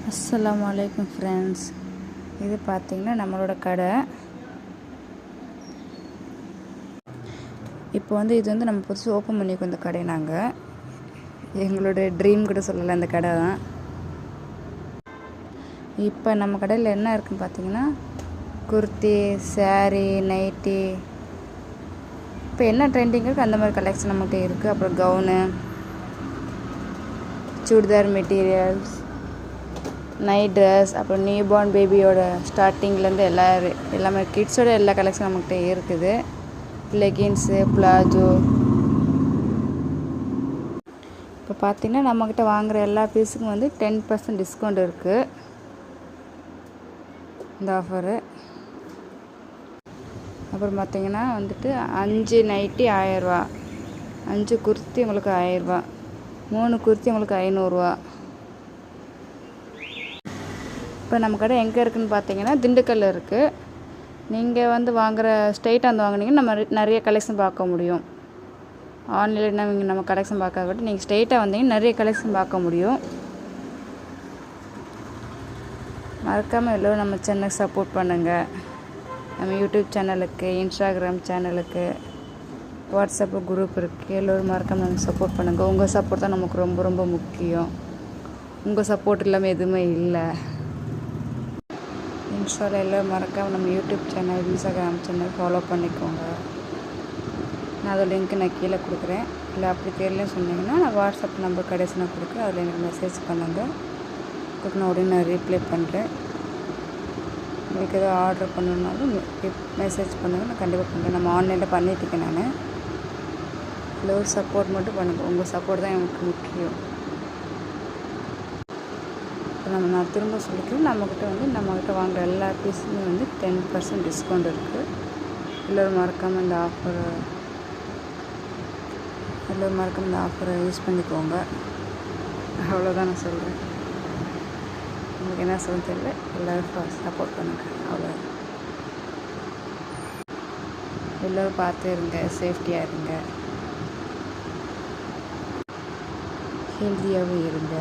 அஸ்ஸலாமு அலைக்கும் ஃப்ரெண்ட்ஸ். இது பார்த்திங்கன்னா நம்மளோட கடை. இப்போ இது நம்ம புதுசு ஓப்பன் பண்ணிக்கோ இந்த கடை. நாங்கள் எங்களோட ட்ரீம் கூட சொல்லலை, அந்த கடை தான். இப்போ நம்ம கடையில் என்ன இருக்குதுன்னு பார்த்தீங்கன்னா குர்த்தி, சாரீ, நைட்டி, இப்போ என்ன ட்ரெண்டிங் இருக்குது அந்த மாதிரி கலெக்ஷன் நம்மகிட்ட இருக்குது. அப்புறம் gown, churidar materials, night dress, அப்புறம் நியூ பார்ன் பேபியோட ஸ்டார்டிங்லேருந்து எல்லாமே கிட்ஸோட எல்லா கலெக்ஷன் நம்மகிட்ட இருக்குது. லெகின்ஸு, பிளாஜோ. இப்போ பார்த்திங்கன்னா நம்மக்கிட்ட வாங்குகிற எல்லா பீஸுக்கும் 10% டிஸ்கவுண்ட் இருக்குது. இந்த ஆஃபரு. அப்புறம் பார்த்திங்கன்னா 5 நைட்டி 1000 ரூபா, 5 குர்த்தி உங்களுக்கு 1000 ரூபா, 3 குர்த்தி உங்களுக்கு 500 ரூபா. இப்போ நம்ம கடை எங்கே இருக்குதுன்னு பார்த்தீங்கன்னா திண்டுக்கல்லில் இருக்குது. நீங்கள் வாங்குகிற ஸ்ட்ரெயிட்டாக வாங்கினீங்கன்னா நம்ம நிறைய கலெக்ஷன் பார்க்க முடியும். ஆன்லைனில் நம்ம கலெக்ஷன் பார்க்க விட்டு நீங்கள் ஸ்ட்ரெயிட்டாக வந்தீங்கன்னா நிறைய கலெக்ஷன் பார்க்க முடியும். மறக்காமல் எல்லோரும் நம்ம சேனலுக்கு சப்போர்ட் பண்ணுங்கள். நம்ம யூடியூப் சேனலுக்கு, இன்ஸ்டாகிராம் சேனலுக்கு, வாட்ஸ்அப்பு குரூப் இருக்குது. எல்லோரும் மறக்காமல் நமக்கு சப்போர்ட் பண்ணுங்கள். உங்கள் சப்போர்ட் தான் நமக்கு ரொம்ப ரொம்ப முக்கியம். உங்கள் சப்போர்ட் இல்லாமல் எதுவுமே இல்லை. இன்ஸ்டாவில் எல்லோரும் மறக்காமல் நம்ம YouTube channel, Instagram channel follow பண்ணிக்கோங்க. நான் அதோட லிங்க்கு நான் கீழே கொடுக்குறேன். இல்லை அப்படி தெரியலன்னு சொன்னீங்கன்னா நான் வாட்ஸ்அப் நம்பர் கடைசி நான் கொடுக்குறேன். அதில் எனக்கு மெசேஜ் பண்ணுங்கள். அதுக்கு நான் உடனே நான் ரீப்ளை பண்ணுறேன். உங்களுக்கு எதாவது ஆர்டர் பண்ணணுன்னாலும் மெசேஜ் பண்ணுங்கள், நான் கண்டிப்பாக பண்ணுறேன். நம்ம ஆன்லைனில் பண்ணிட்டுருக்கேன் நான். இல்லை ஒரு சப்போர்ட் மட்டும் பண்ணுங்கள். உங்கள் சப்போர்ட் தான் எனக்கு முக்கியம். நான் திரும்ப சொல்லிக்கிறேன். நம்மக்கிட்ட வாங்குகிற எல்லா பீஸுமே 10% டிஸ்கவுண்ட் இருக்குது. எல்லோரும் மறக்காமல் இந்த ஆஃபரை யூஸ் பண்ணிக்கோங்க. அவ்வளோதான் நான் சொல்கிறேன். உங்களுக்கு என்ன சொல்ல தெரியல. எல்லோரும் சப்போர்ட் பண்ணுங்கள். அவ்வளோ. எல்லோரும் பார்த்து இருங்க, சேஃப்டியாக இருங்க, ஹெல்த்தியாகவும் இருங்க.